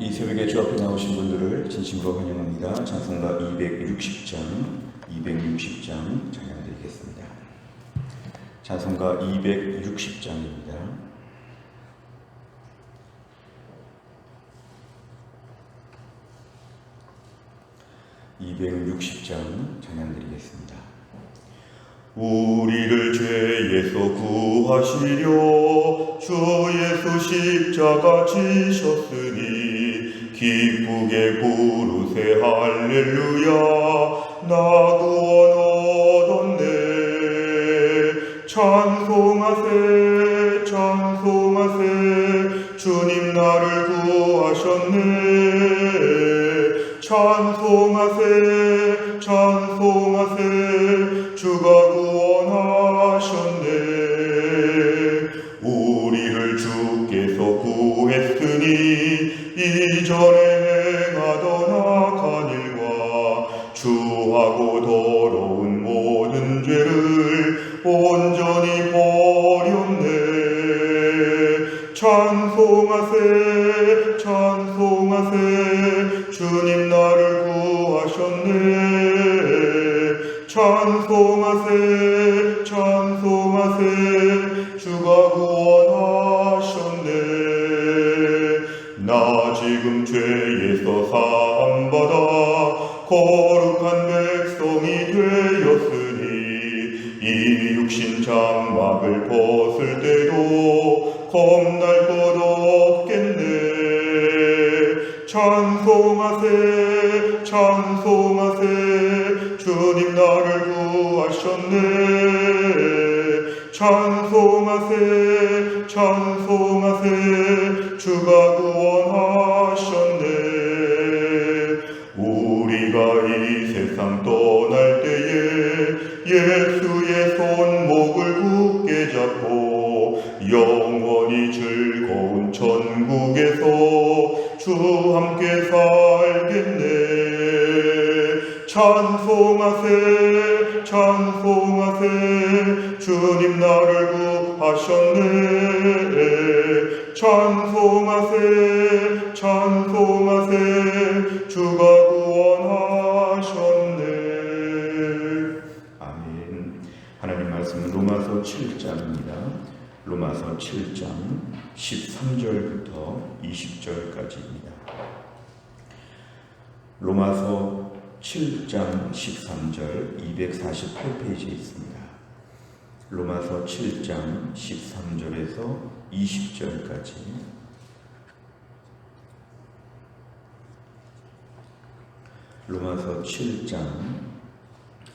이 새벽에 주 앞에 나오신 분들을 진심으로 환영합니다. 찬송가 260장 찬양드리겠습니다. 찬송가 260장입니다. 찬양드리겠습니다. 우리를 죄에서 구하시려 주 예수 십자가 지셨으니 기쁘게 부르세 할렐루야 나 구원 얻었네. 찬송하세 찬송하세 주님 나를 구하셨네. 찬송하세 찬송하세 주가 구원하셨네. 우리를 주께서 구했으니 이전에 행하던 악한 일과 주하고 더러운 모든 죄를 온전히 버렸네. 찬송하세 찬송하세 주님 나를 구하셨네. 찬송하세 찬송하세 주가 구원하셨네. 나 지금 죄에서 사함받아 거룩한 백성이 되었으니 이 육신 장막을 벗을 때도 겁날 것 없겠네. 찬송하세 찬송하세 주님 나를 구하셨네. 찬송하세 찬송하세 주가 구원하셨네. 우리가 이 세상 떠날 때에 예수의 손목을 굳게 잡고 영원히 즐거운 천국에서 주 함께 살겠네. 찬송하세 찬송하세 주님 나를 구하셨네. 찬송하세 찬송하세 주가 구원하셨네. 아멘. 하나님 말씀은 로마서 7장입니다. 로마서 7장 13절부터 20절까지입니다. 로마서 7장 13절 248페이지에 있습니다. 로마서 7장 13절에서 20절까지 로마서 7장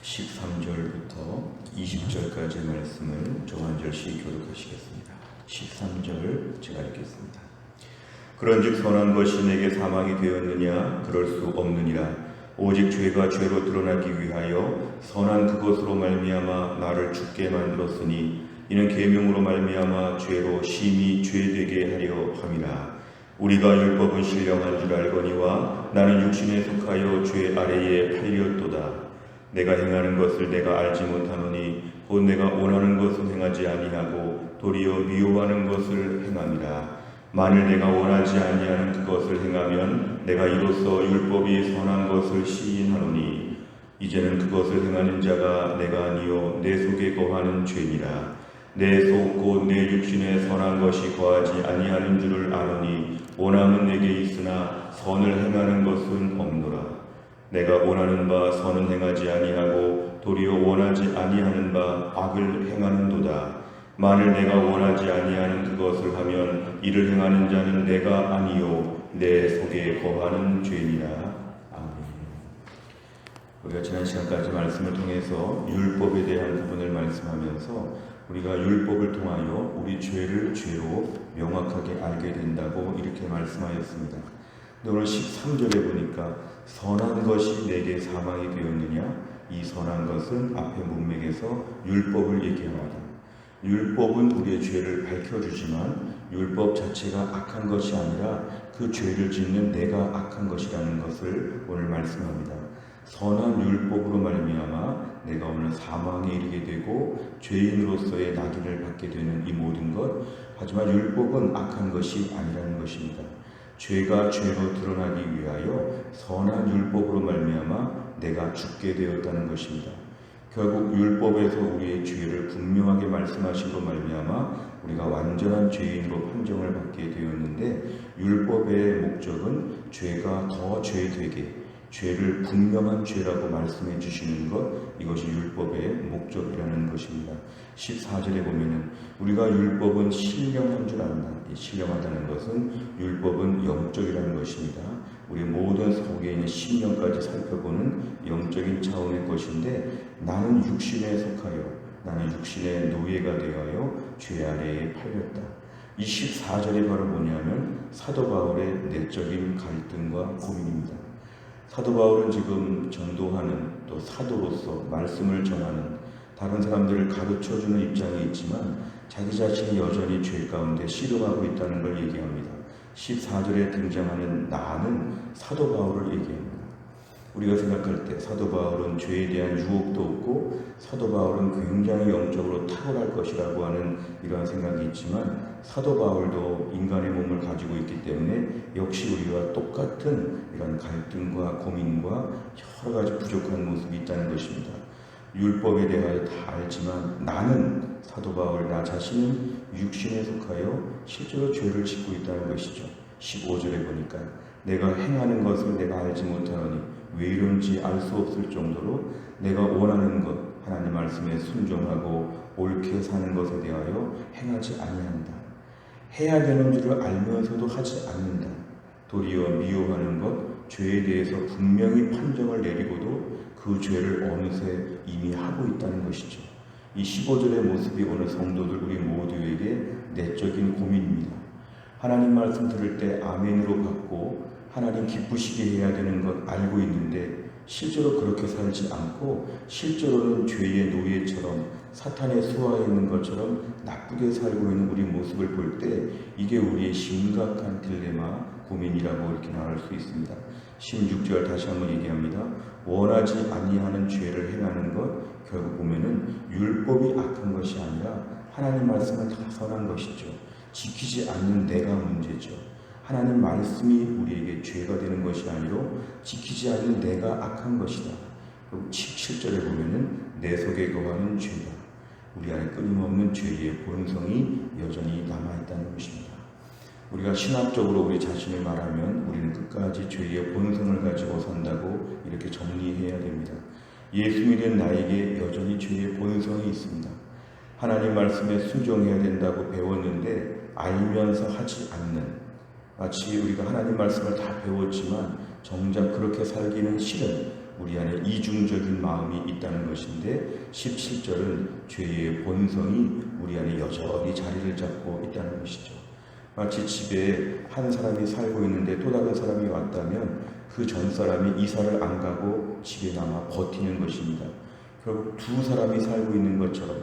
13절부터 20절까지 말씀을 종 한 절씩 교독하시겠습니다. 13절 제가 읽겠습니다. 그런즉 선한 것이 내게 사망이 되었느냐? 그럴 수 없느니라. 오직 죄가 죄로 드러나기 위하여 선한 그것으로 말미암아 나를 죽게 만들었으니 이는 계명으로 말미암아 죄로 심히 죄되게 하려 함이라. 우리가 율법은 신령한 줄 알거니와 나는 육신에 속하여 죄 아래에 팔렸도다. 내가 행하는 것을 내가 알지 못하노니 곧 내가 원하는 것을 행하지 아니하고 도리어 미워하는 것을 행함이라. 만일 내가 원하지 아니하는 그것을 행하면 내가 이로써 율법이 선한 것을 시인하노니 이제는 그것을 행하는 자가 내가 아니요 내 속에 거하는 죄니라. 내 속 곧 내 육신에 선한 것이 거하지 아니하는 줄을 아노니 원함은 내게 있으나 선을 행하는 것은 없노라. 내가 원하는 바 선은 행하지 아니하고 도리어 원하지 아니하는 바 악을 행하는도다. 만일 내가 원하지 아니하는 그것을 하면 이를 행하는 자는 내가 아니요 내 속에 거하는 죄니라. 아멘. 우리가 지난 시간까지 말씀을 통해서 율법에 대한 부분을 말씀하면서 우리가 율법을 통하여 우리 죄를 죄로 명확하게 알게 된다고 이렇게 말씀하였습니다. 근데 오늘 13절에 보니까 선한 것이 내게 사망이 되었느냐? 이 선한 것은 앞에 문맥에서 율법을 얘기합니다. 율법은 우리의 죄를 밝혀주지만 율법 자체가 악한 것이 아니라 그 죄를 짓는 내가 악한 것이라는 것을 오늘 말씀합니다. 선한 율법으로 말미암아 내가 오늘 사망에 이르게 되고 죄인으로서의 낙인을 받게 되는 이 모든 것, 하지만 율법은 악한 것이 아니라는 것입니다. 죄가 죄로 드러나기 위하여 선한 율법으로 말미암아 내가 죽게 되었다는 것입니다. 결국 율법에서 우리의 죄를 분명하게 말씀하심으로 말미암아 우리가 완전한 죄인으로 판정을 받게 되었는데, 율법의 목적은 죄가 더 죄되게, 죄를 분명한 죄라고 말씀해 주시는 것, 이것이 율법의 목적이라는 것입니다. 14절에 보면은 우리가 율법은 신령한 줄 안다. 이 신령하다는 것은 율법은 영적이라는 것입니다. 우리 모든 속에 있는 심령까지 살펴보는 영적인 차원의 것인데, 나는 육신에 속하여, 나는 육신의 노예가 되어야 죄 아래에 팔렸다. 이 14절이 바로 뭐냐면 사도 바울의 내적인 갈등과 고민입니다. 사도 바울은 지금 전도하는, 또 사도로서 말씀을 전하는, 다른 사람들을 가르쳐주는 입장이 있지만 자기 자신이 여전히 죄 가운데 씨름하고 있다는 걸 얘기합니다. 14절에 등장하는 나는 사도 바울을 얘기합니다. 우리가 생각할 때 사도 바울은 죄에 대한 유혹도 없고 사도 바울은 굉장히 영적으로 탁월할 것이라고 하는 이러한 생각이 있지만, 사도 바울도 인간의 몸을 가지고 있기 때문에 역시 우리와 똑같은 이런 갈등과 고민과 여러 가지 부족한 모습이 있다는 것입니다. 율법에 대하여 다 알지만 나는, 사도 바울 나 자신은 육신에 속하여 실제로 죄를 짓고 있다는 것이죠. 15절에 보니까 내가 행하는 것을 내가 알지 못하노니 왜 이런지 알 수 없을 정도로 내가 원하는 것, 하나님 말씀에 순종하고 옳게 사는 것에 대하여 행하지 아니한다. 해야 되는 줄을 알면서도 하지 않는다. 도리어 미워하는 것, 죄에 대해서 분명히 판정을 내리고도 그 죄를 어느새 이미 하고 있다는 것이죠. 이 15절의 모습이 오늘 성도들 우리 모두에게 내적인 고민입니다. 하나님 말씀 들을 때 아멘으로 받고 하나님 기쁘시게 해야 되는 것 알고 있는데, 실제로 그렇게 살지 않고 실제로는 죄의 노예처럼 사탄의 수하에 있는 것처럼 나쁘게 살고 있는 우리 모습을 볼 때 이게 우리의 심각한 딜레마, 고민이라고 이렇게 말할 수 있습니다. 16절 다시 한번 얘기합니다. 원하지 아니하는 죄를 행하는 것, 결국 보면은 율법이 악한 것이 아니라 하나님 말씀은 다 선한 것이죠. 지키지 않는 내가 문제죠. 하나님 말씀이 우리에게 죄가 되는 것이 아니로 지키지 않는 내가 악한 것이다. 그리고 17절에 보면은 내 속에 거하는 죄다. 우리 안에 끊임없는 죄의 본성이 여전히 남아있다는 것입니다. 우리가 신학적으로 우리 자신을 말하면 우리는 끝까지 죄의 본성을 가지고 산다고 이렇게 정리해야 됩니다. 예수 믿는 나에게 여전히 죄의 본성이 있습니다. 하나님 말씀에 순종해야 된다고 배웠는데 알면서 하지 않는, 마치 우리가 하나님 말씀을 다 배웠지만 정작 그렇게 살기는 싫은 우리 안에 이중적인 마음이 있다는 것인데, 17절은 죄의 본성이 우리 안에 여전히 자리를 잡고 있다는 것이죠. 마치 집에 한 사람이 살고 있는데 또 다른 사람이 왔다면 그 전 사람이 이사를 안 가고 집에 남아 버티는 것입니다. 결국 두 사람이 살고 있는 것처럼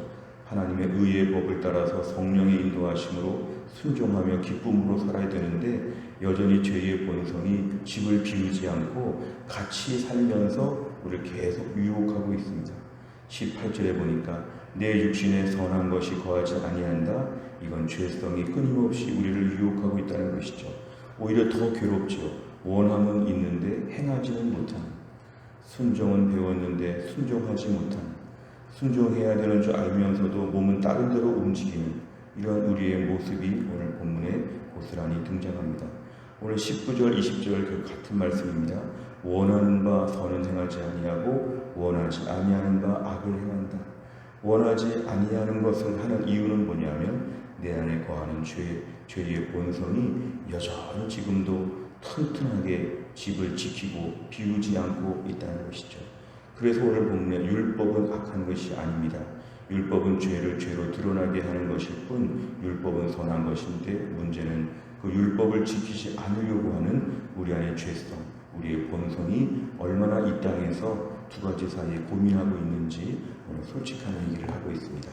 하나님의 의의 법을 따라서 성령의 인도하심으로 순종하며 기쁨으로 살아야 되는데, 여전히 죄의 본성이 집을 비우지 않고 같이 살면서 우리를 계속 유혹하고 있습니다. 18절에 보니까 내 육신에 선한 것이 거하지 아니한다. 이건 죄성이 끊임없이 우리를 유혹하고 있다는 것이죠. 오히려 더 괴롭죠. 원함은 있는데 행하지는 못하는, 순종은 배웠는데 순종하지 못하는, 순종해야 되는 줄 알면서도 몸은 다른 데로 움직이는 이런 우리의 모습이 오늘 본문에 고스란히 등장합니다. 오늘 19절, 20절 그 같은 말씀입니다. 원하는 바 선은 행하지 아니하고 원하지 아니하는 바 악을 행한다. 원하지 아니하는 것을 하는 이유는 뭐냐면 내 안에 거하는 죄의 본성이 여전히 지금도 튼튼하게 집을 지키고 비우지 않고 있다는 것이죠. 그래서 오늘 본문에 율법은 악한 것이 아닙니다. 율법은 죄를 죄로 드러나게 하는 것일 뿐 율법은 선한 것인데, 문제는 그 율법을 지키지 않으려고 하는 우리 안의 죄성, 우리의 본성이 얼마나 이 땅에서 두 가지 사이에 고민하고 있는지 오늘 솔직한 얘기를 하고 있습니다.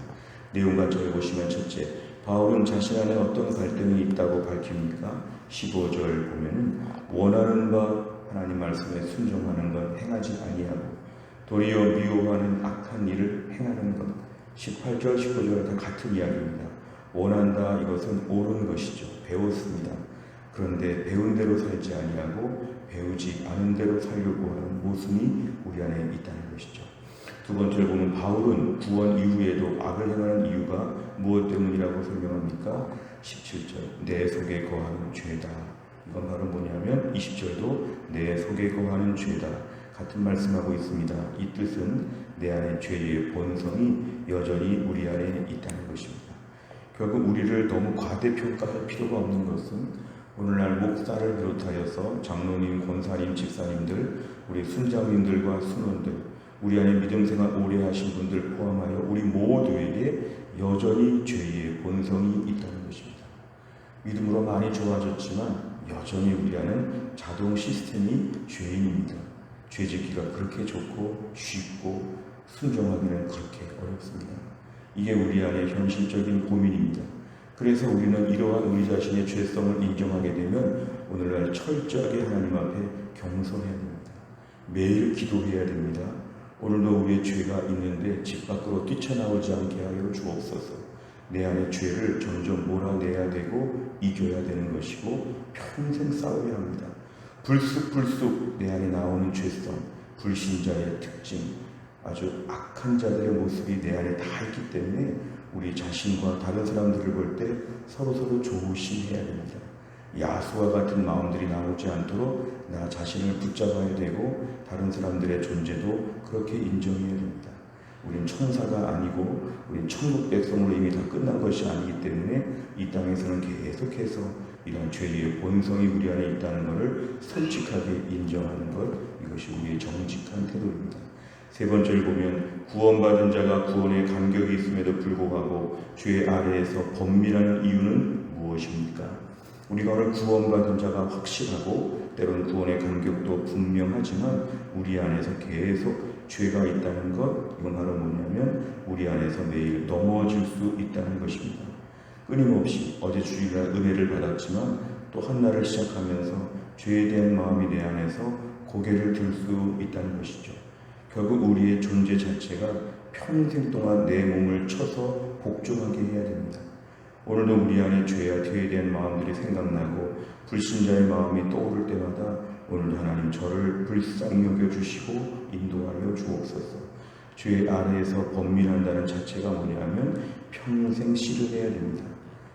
내용 관점에 보시면, 첫째, 바울은 자신 안에 어떤 갈등이 있다고 밝힙니까? 15절 보면은 원하는 바 하나님 말씀에 순종하는 것 행하지 아니하고 도리어 미워하는 악한 일을 행하는 것. 18절, 19절 다 같은 이야기입니다. 원한다, 이것은 옳은 것이죠. 배웠습니다. 그런데 배운 대로 살지 아니하고 배우지 않은 대로 살려고 하는 모순이 우리 안에 있다는 것이죠. 두 번째로 보면 바울은 구원 이후에도 악을 행하는 이유가 무엇 때문이라고 설명합니까? 17절 내 속에 거하는 죄다. 이건 바로 뭐냐면 20절도 내 속에 거하는 죄다. 같은 말씀하고 있습니다. 이 뜻은 내 안에 죄의 본성이 여전히 우리 안에 있다는 것입니다. 결국 우리를 너무 과대평가할 필요가 없는 것은 오늘날 목사를 비롯하여서 장로님, 권사님, 집사님들, 우리 순장님들과 순원들, 우리 안에 믿음 생활 오래 하신 분들 포함하여 우리 모두에게 여전히 죄의 본성이 있다는 것입니다. 믿음으로 많이 좋아졌지만 여전히 우리 안은 자동 시스템이 죄인입니다. 죄짓기가 그렇게 좋고 쉽고 순종하기는 그렇게 어렵습니다. 이게 우리 안의 현실적인 고민입니다. 그래서 우리는 이러한 우리 자신의 죄성을 인정하게 되면 오늘날 철저하게 하나님 앞에 경선해야 됩니다. 매일 기도해야 됩니다. 오늘도 우리의 죄가 있는데 집 밖으로 뛰쳐나오지 않게 하여 주옵소서. 내 안의 죄를 점점 몰아내야 되고 이겨야 되는 것이고 평생 싸워야 합니다. 불쑥불쑥 내 안에 나오는 죄성, 불신자의 특징, 아주 악한 자들의 모습이 내 안에 다 있기 때문에 우리 자신과 다른 사람들을 볼 때 서로서로 조심해야 됩니다. 야수와 같은 마음들이 나오지 않도록 나 자신을 붙잡아야 되고 다른 사람들의 존재도 그렇게 인정해야 됩니다. 우린 천사가 아니고 우린 천국 백성으로 이미 다 끝난 것이 아니기 때문에 이 땅에서는 계속해서 이런 죄의 본성이 우리 안에 있다는 것을 솔직하게 인정하는 것, 이것이 우리의 정직한 태도입니다. 세 번째를 보면 구원받은 자가 구원의 간격이 있음에도 불구하고 죄 아래에서 번민하는 이유는 무엇입니까? 우리가 오늘 구원받은 자가 확실하고 때로는 구원의 간격도 분명하지만 우리 안에서 계속 죄가 있다는 것, 이건 바로 뭐냐면 우리 안에서 매일 넘어질 수 있다는 것입니다. 끊임없이 어제 주일날 은혜를 받았지만 또 한날을 시작하면서 죄에 대한 마음이 내 안에서 고개를 들 수 있다는 것이죠. 결국 우리의 존재 자체가 평생 동안 내 몸을 쳐서 복종하게 해야 됩니다. 오늘도 우리 안에 죄와 죄에 대한 마음들이 생각나고 불신자의 마음이 떠오를 때마다 오늘도 하나님 저를 불쌍히 여겨주시고 인도하여 주옵소서. 죄 아래에서 번민한다는 자체가 뭐냐면 평생 씨름해야 됩니다.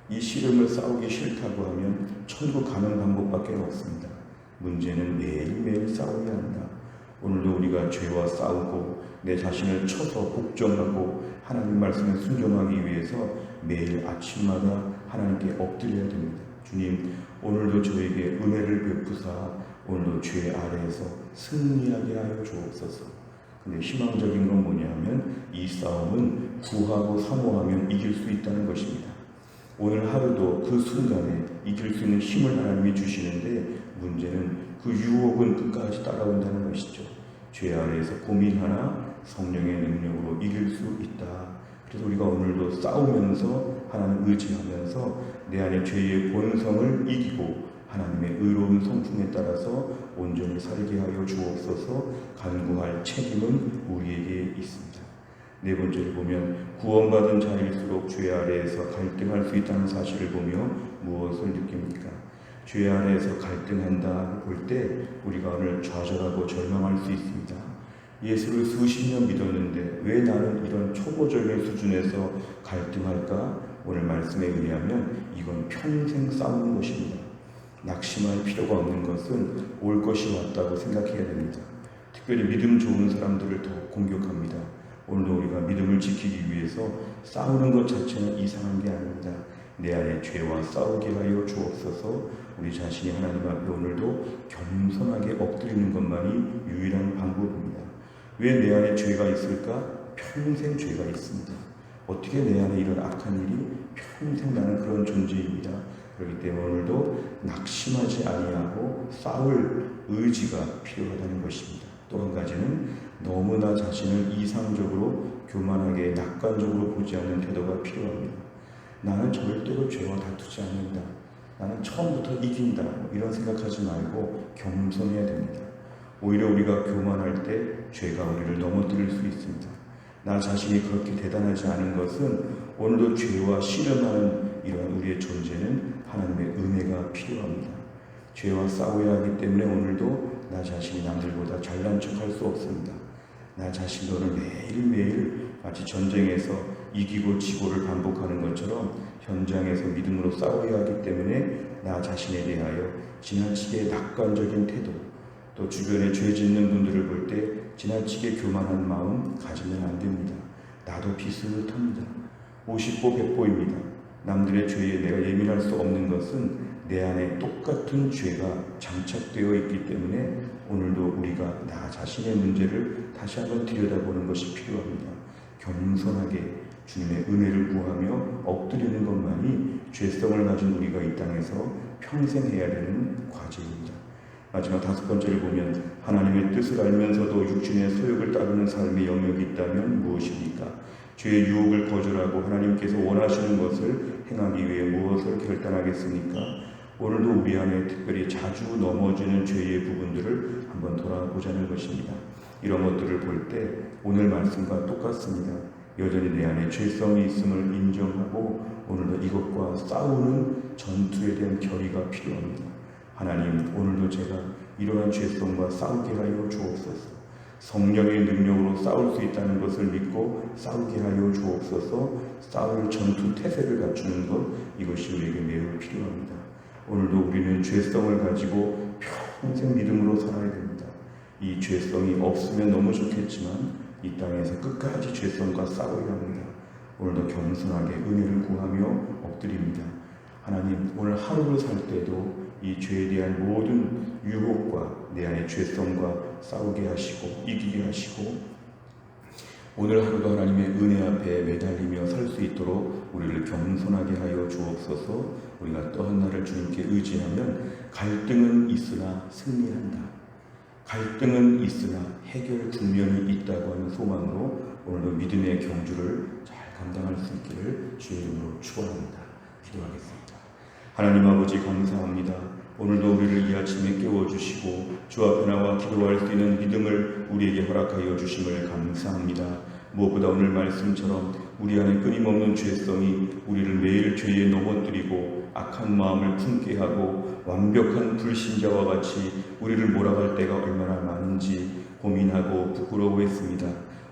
이 씨름을 싸우기 싫다고 하면 천국 가는 방법밖에 없습니다. 문제는 매일매일 싸워야 한다. 오늘도 우리가 죄와 싸우고 내 자신을 쳐서 복종하고 하나님 말씀에 순종하기 위해서 매일 아침마다 하나님께 엎드려야 됩니다. 주님, 오늘도 저에게 은혜를 베푸사 오늘도 죄 아래에서 승리하게 하여 주옵소서. 근데 희망적인 건 뭐냐면 이 싸움은 구하고 사모하면 이길 수 있다는 것입니다. 오늘 하루도 그 순간에 이길 수 있는 힘을 하나님이 주시는데 문제는 그 유혹은 끝까지 따라온다는 것이죠. 죄 아래에서 고민하나 성령의 능력으로 이길 수 있다. 그래서 우리가 오늘도 싸우면서 하나님 의지하면서 내 안에 죄의 본성을 이기고 하나님의 의로운 성품에 따라서 온전히 살게 하여 주옵소서. 간구할 책임은 우리에게 있습니다. 네 번째를 보면 구원받은 자일수록 죄 아래에서 갈등할 수 있다는 사실을 보며 무엇을 느낍니까? 죄 아래에서 갈등한다 볼 때 우리가 오늘 좌절하고 절망할 수 있습니다. 예수를 수십 년 믿었는데 왜 나는 이런 초보적인 수준에서 갈등할까? 오늘 말씀에 의하면 이건 평생 싸우는 것입니다. 낙심할 필요가 없는 것은 올 것이 왔다고 생각해야 됩니다. 특별히 믿음 좋은 사람들을 더 공격합니다. 오늘도 우리가 믿음을 지키기 위해서 싸우는 것 자체는 이상한 게 아닙니다. 내 안에 죄와 싸우게 하여 주옵소서. 우리 자신이 하나님 앞에 오늘도 겸손하게 엎드리는 것만이 유일한 방법입니다. 왜 내 안에 죄가 있을까? 평생 죄가 있습니다. 어떻게 내 안에 이런 악한 일이 평생 나는 그런 존재입니다. 그렇기 때문에 오늘도 낙심하지 아니하고 싸울 의지가 필요하다는 것입니다. 또 한 가지는 너무나 자신을 이상적으로 교만하게 낙관적으로 보지 않는 태도가 필요합니다. 나는 절대로 죄와 다투지 않는다. 나는 처음부터 이긴다. 이런 생각하지 말고 겸손해야 됩니다. 오히려 우리가 교만할 때 죄가 우리를 넘어뜨릴 수 있습니다. 나 자신이 그렇게 대단하지 않은 것은 오늘도 죄와 씨름하는 이러한 우리의 존재는 하나님의 은혜가 필요합니다. 죄와 싸워야 하기 때문에 오늘도 나 자신이 남들보다 잘난 척할 수 없습니다. 나 자신도 오늘 매일매일 마치 전쟁에서 이기고 지고를 반복하는 것처럼 현장에서 믿음으로 싸워야 하기 때문에 나 자신에 대하여 지나치게 낙관적인 태도, 또 주변에 죄 짓는 분들을 볼 때 지나치게 교만한 마음 가지면 안 됩니다. 나도 비슷합니다. 50보 100보입니다. 남들의 죄에 내가 예민할 수 없는 것은 내 안에 똑같은 죄가 장착되어 있기 때문에 오늘도 우리가 나 자신의 문제를 다시 한번 들여다보는 것이 필요합니다. 겸손하게 주님의 은혜를 구하며 엎드리는 것만이 죄성을 가진 우리가 이 땅에서 평생 해야 되는 과제입니다. 마지막 5번째를 보면 하나님의 뜻을 알면서도 육신의 소욕을 따르는 삶의 영역이 있다면 무엇입니까? 죄의 유혹을 거절하고 하나님께서 원하시는 것을 행하기 위해 무엇을 결단하겠습니까? 오늘도 우리 안에 특별히 자주 넘어지는 죄의 부분들을 한번 돌아보자는 것입니다. 이런 것들을 볼 때 오늘 말씀과 똑같습니다. 여전히 내 안에 죄성이 있음을 인정하고 오늘도 이것과 싸우는 전투에 대한 결의가 필요합니다. 하나님, 오늘도 제가 이러한 죄성과 싸우게 하여 주옵소서. 성령의 능력으로 싸울 수 있다는 것을 믿고 싸우게 하여 주옵소서. 싸울 전투 태세를 갖추는 것, 이것이 우리에게 매우 필요합니다. 오늘도 우리는 죄성을 가지고 평생 믿음으로 살아야 됩니다. 이 죄성이 없으면 너무 좋겠지만 이 땅에서 끝까지 죄성과 싸워야 합니다. 오늘도 겸손하게 은혜를 구하며 엎드립니다. 하나님, 오늘 하루를 살 때도 이 죄에 대한 모든 유혹과 내 안의 죄성과 싸우게 하시고 이기게 하시고 오늘 하루도 하나님의 은혜 앞에 매달리며 살 수 있도록 우리를 겸손하게 하여 주옵소서. 우리가 또 한 날을 주님께 의지하면 갈등은 있으나 승리한다. 갈등은 있으나 해결 국면이 있다고 하는 소망으로 오늘도 믿음의 경주를 잘 감당할 수 있기를 주의 이름으로 축원합니다. 기도하겠습니다. 하나님 아버지 감사합니다. 오늘도 우리를 이 아침에 깨워주시고 주 앞에 나와 기도할 수 있는 믿음을 우리에게 허락하여 주심을 감사합니다. 무엇보다 오늘 말씀처럼 우리 안에 끊임없는 죄성이 우리를 매일 죄에 넘어뜨리고 악한 마음을 품게 하고 완벽한 불신자와 같이 우리를 몰아갈 때가 얼마나 많은지 고민하고 부끄러워했습니다.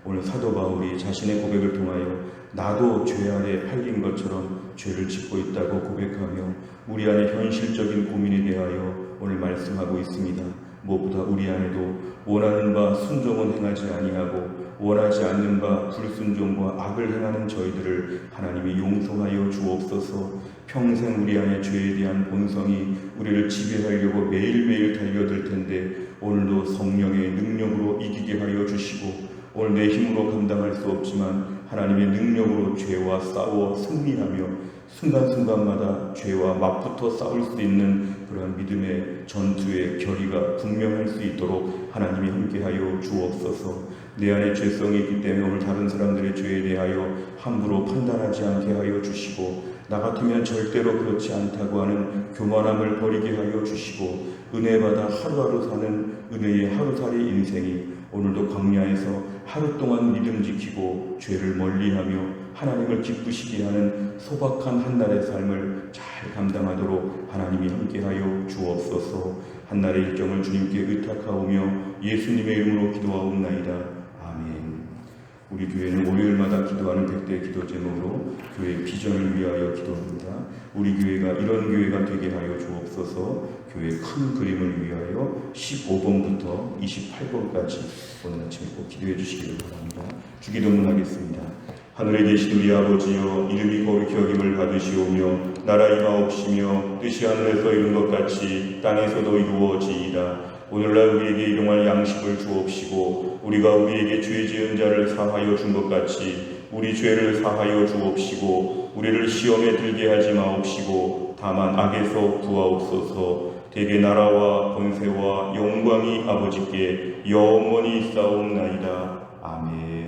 오늘 사도 바울이 자신의 고백을 통하여 나도 죄 아래 팔린 것처럼 죄를 짓고 있다고 고백하며 우리 안에 현실적인 고민에 대하여 오늘 말씀하고 있습니다. 무엇보다 우리 안에도 원하는 바 순종은 행하지 아니하고 원하지 않는 바 불순종과 악을 행하는 저희들을 하나님이 용서하여 주옵소서. 평생 우리 안에 죄에 대한 본성이 우리를 지배하려고 매일매일 달려들 텐데 오늘도 성령의 능력으로 이기게 하여 주시고 오늘 내 힘으로 감당할 수 없지만 하나님의 능력으로 죄와 싸워 승리하며 순간순간마다 죄와 맞붙어 싸울 수 있는 그러한 믿음의 전투의 결의가 분명할 수 있도록 하나님이 함께하여 주옵소서. 내 안에 죄성이 있기 때문에 오늘 다른 사람들의 죄에 대하여 함부로 판단하지 않게 하여 주시고 나 같으면 절대로 그렇지 않다고 하는 교만함을 버리게 하여 주시고 은혜받아 하루하루 사는 은혜의 하루살이 인생이 오늘도 광야에서 하루 동안 믿음 지키고 죄를 멀리하며 하나님을 기쁘시게 하는 소박한 한날의 삶을 잘 감당하도록 하나님이 함께하여 주옵소서. 한날의 일정을 주님께 의탁하오며 예수님의 이름으로 기도하옵나이다. 아멘. 우리 교회는 월요일마다 기도하는 100대 기도 제목으로 교회 비전을 위하여 기도합니다. 우리 교회가 이런 교회가 되게 하여 주옵소서. 교회 큰 그림을 위하여 15번부터 28번까지 오늘 아침에 꼭 기도해 주시기를 바랍니다. 주기도문 하겠습니다. 하늘에 계신 우리 아버지여, 이름이 거룩히 여김을 받으시오며 나라 임하옵시며 뜻이 하늘에서 이룬 것 같이 땅에서도 이루어지이다. 오늘날 우리에게 일용할 양식을 주옵시고 우리가 우리에게 죄 지은 자를 사하여 준 것 같이 우리 죄를 사하여 주옵시고 우리를 시험에 들게 하지 마옵시고 다만 악에서 구하옵소서. 대개 나라와 권세와 영광이 아버지께 영원히 있사옵나이다. 아멘.